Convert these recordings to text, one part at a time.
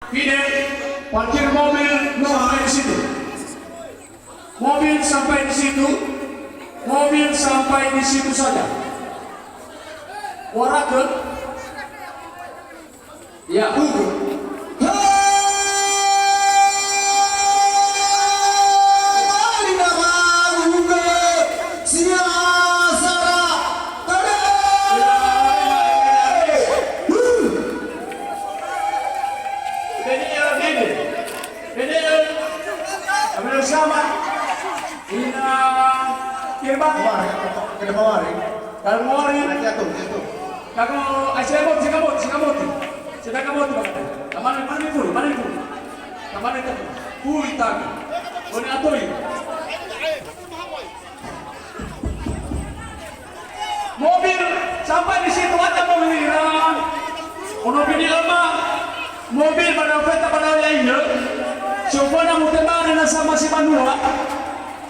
Fidel, parkir mobil sampai di situ. Mobil sampai di situ. Mobil sampai di situ saja. Warake. Ya, tunggu. Sama ina kirbang kada mawari kalau mawari jatuh kalau asyik kamot bagata kamane puri kamane itu puri tagi oni atoi mobil sampai di situ ada mobil Iran ono bini lama mobil pada peta pada lainnya. Coba namu teman sama si Panua,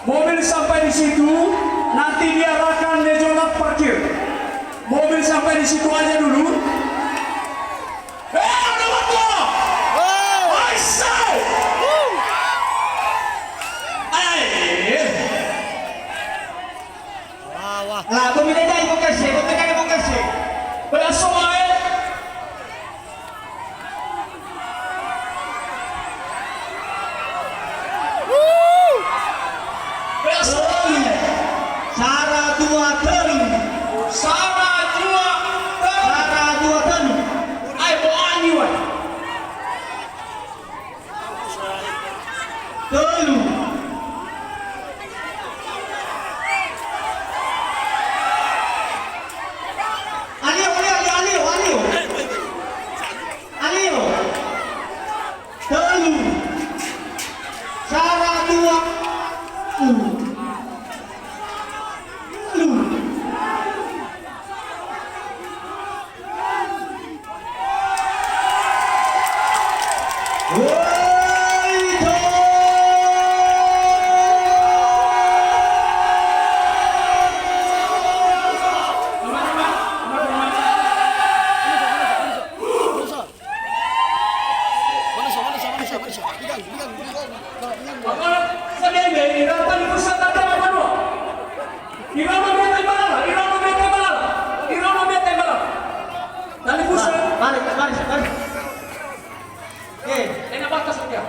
mobil sampai di situ, nanti diarahkan ke zona parkir. Mobil sampai di situ aja dulu. Ada waktu. Lah, pemilih dah ibu kasih. Besok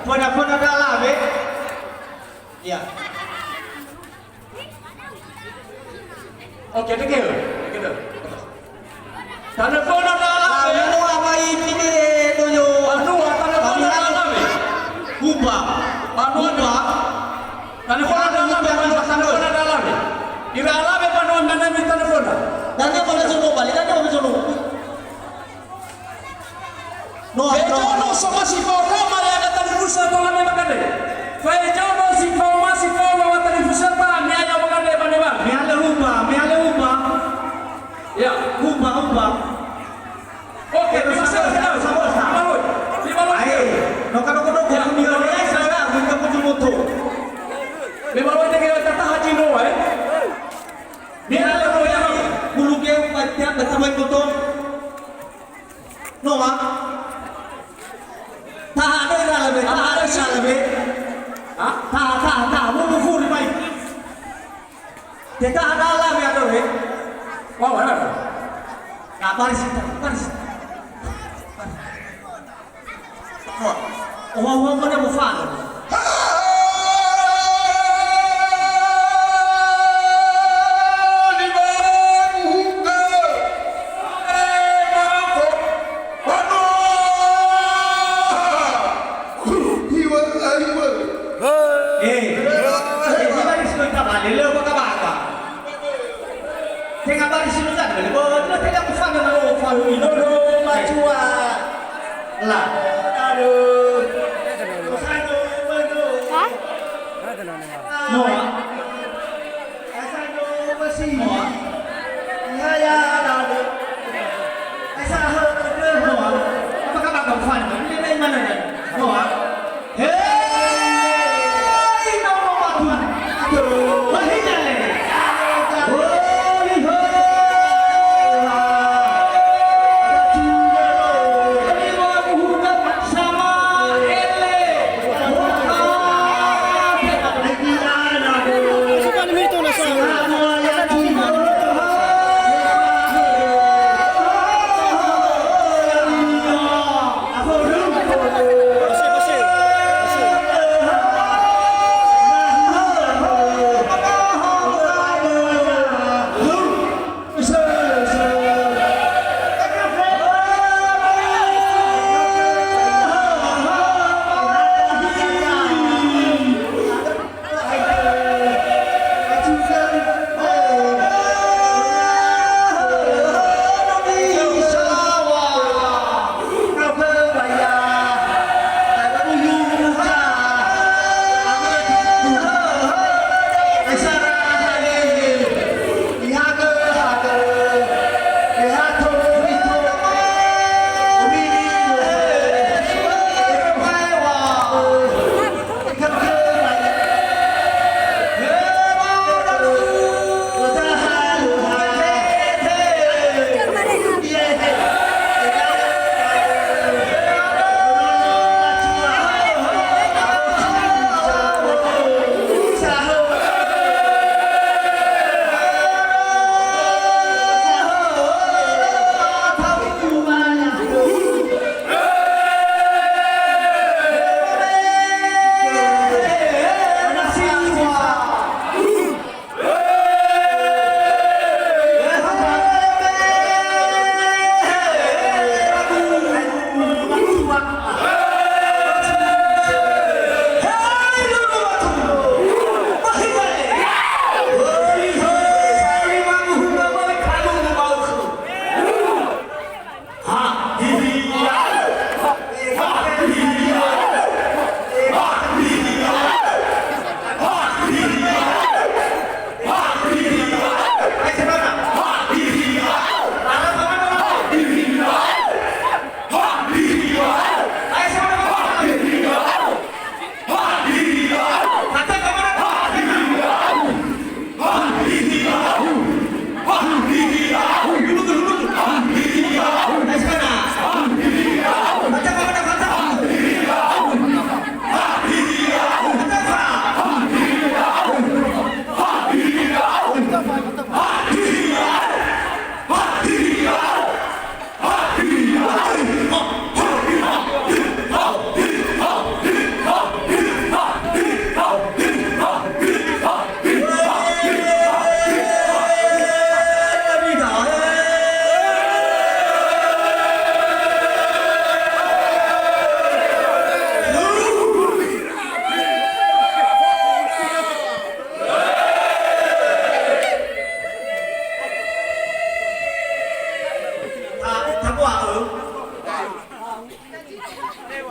Benar-benar dalam, ya. Oke, gitu. Telepon dalam. Kamu apa ini tuju? Panua telepon dalam. Kuba. Panua. Telepon dalam. Ira alam panua mana minta telepon. Nanti kalau suruh balik, nanti kalau suruh. No, sama si Paula malah ada television kalau memang ada. Fejono si Paula wa television pa mianya maganda pa diba? Miale uba. Ya, Uba. Oke, bisa sama. Ayo, no kalau kau dia saya minta putus motor. Memang ada kita haji no, Miale ya, bulu ke patian bersama motor. No, tahan lebih. Tahan, mau full baik. Kita ada ya tuh, Wow, ada. Nah, baris. Oh, mana mau fan?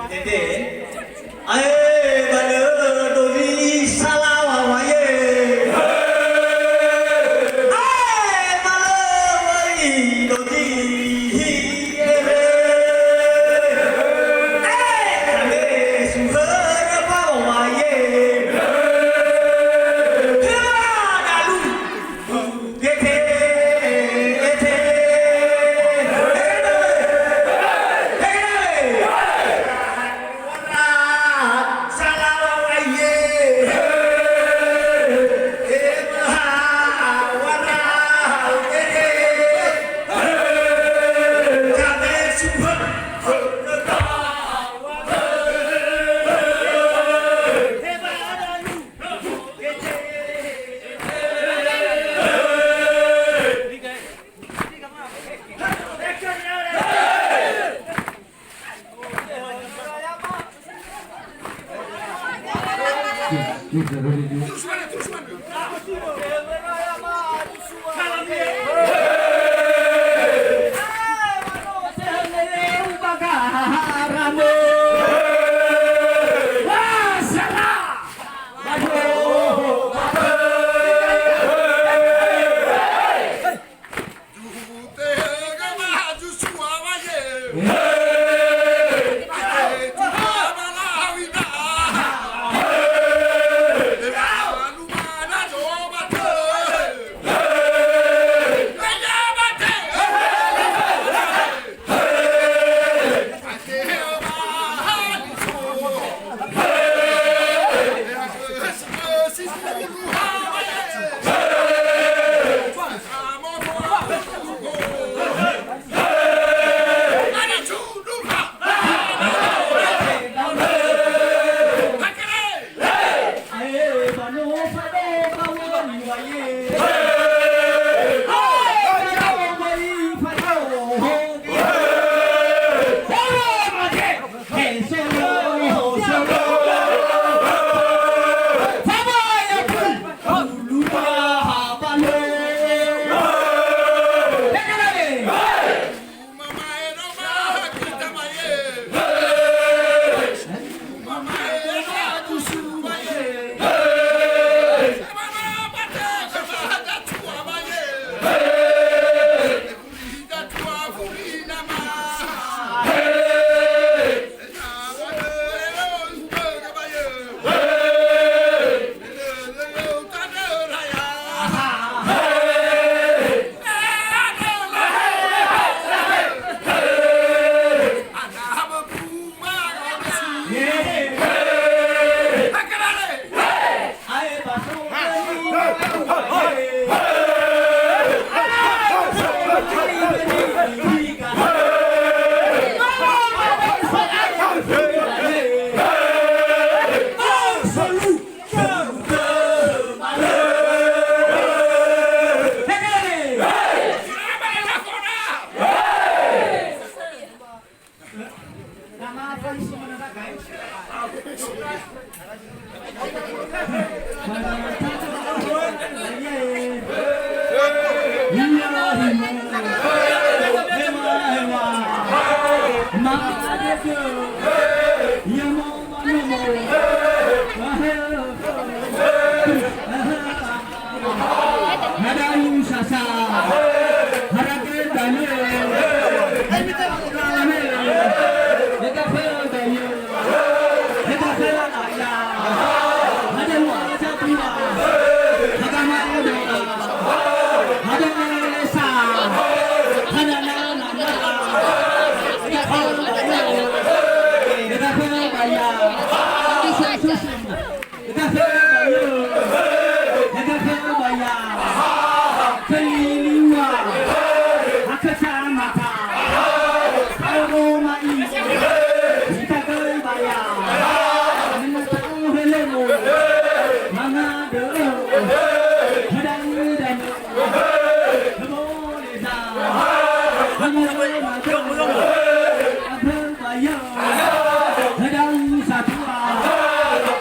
Dede. Ae bale dodi salawa wae. Ae bale wae dodi ere. Ae kame suhara pa wae. Dalu gete gete.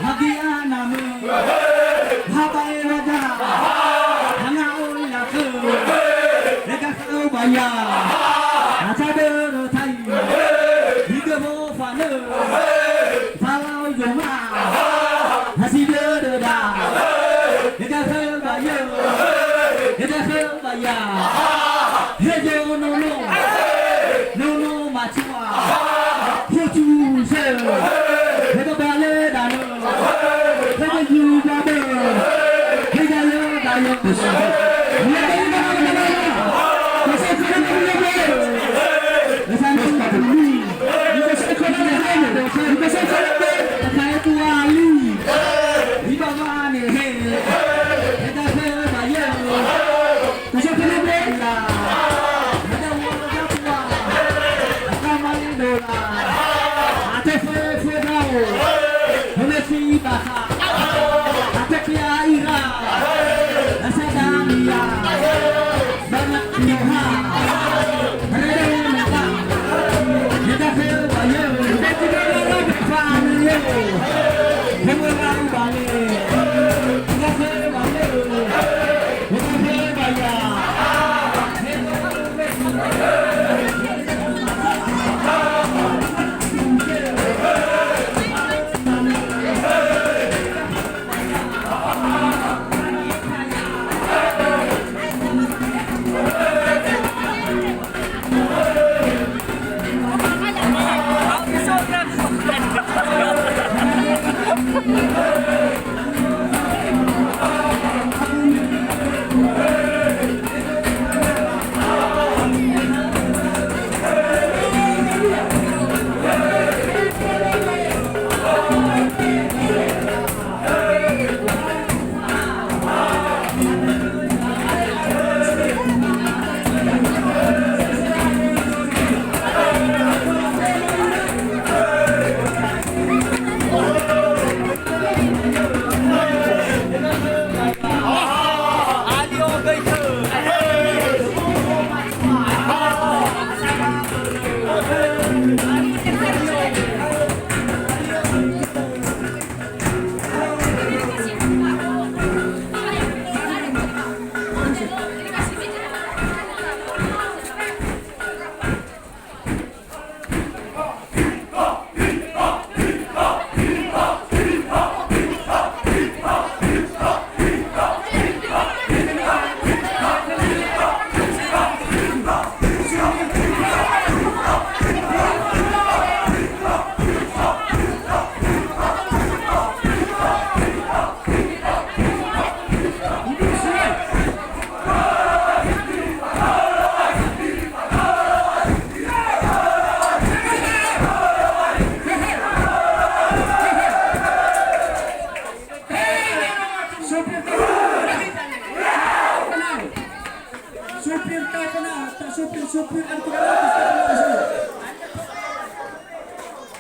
Hagi Kalau cuma masih deda, kita bayar, kita bayar. Hejo nono macua, huju se, kita balik dano, kita juga ber, kita yo dayo kusi.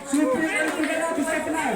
Supir bisa kenal.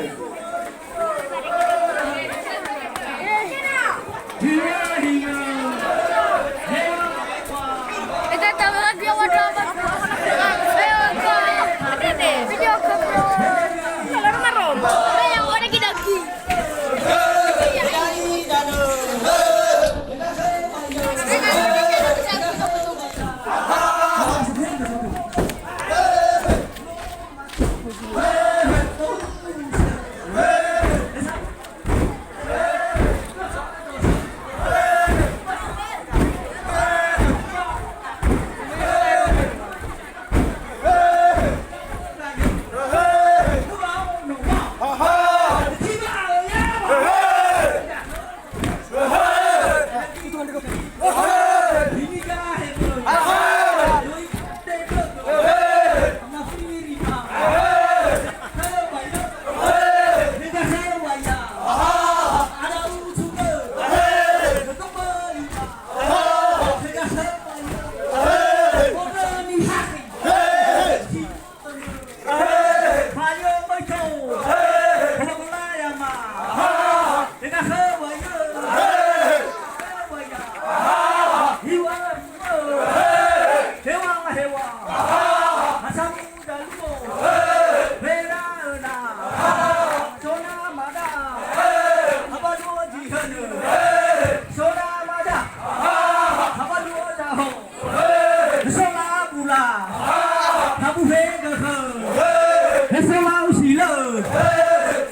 sila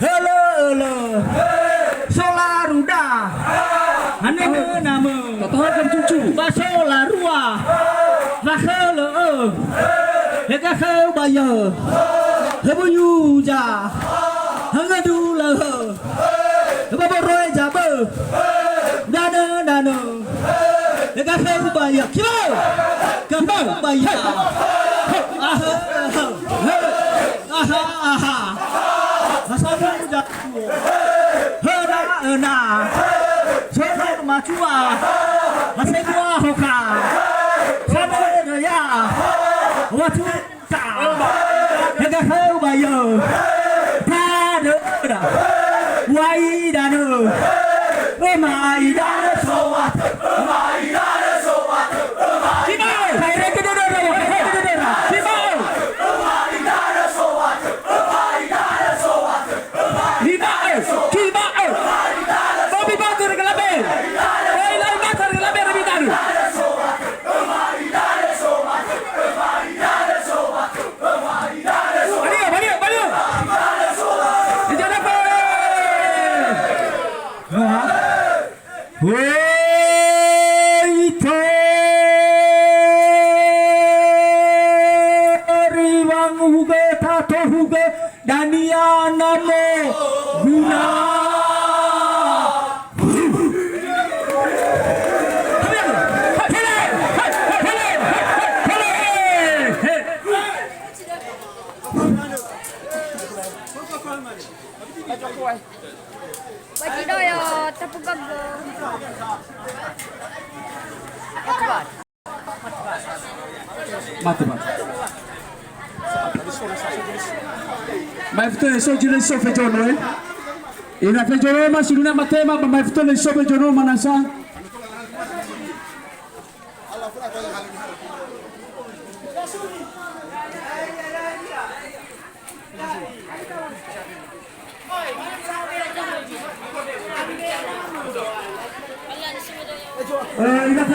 hele solaruda ane nama Katakan cucu. basolarua rakhele hega kheu baya hebunyuja hangadula heboroy jabe dana hega kheu baya kilo gambang baya aha hasabu jatuh hera sana machua hasewa hoka sana ya watu ta hega kheu baya da wai dana mai dana sowat Simau, saya kedua Simau. Lima, Bobby Batur ke lebih. Lain Batur ke lebih lebih dahulu. Balik. Jangan apa. Huge Dania namo guna Bagi doyo tepuk gago. Mate. Mai futole so jile so fejono ina fejono ma siluna matema mai futole so fejono manasa ina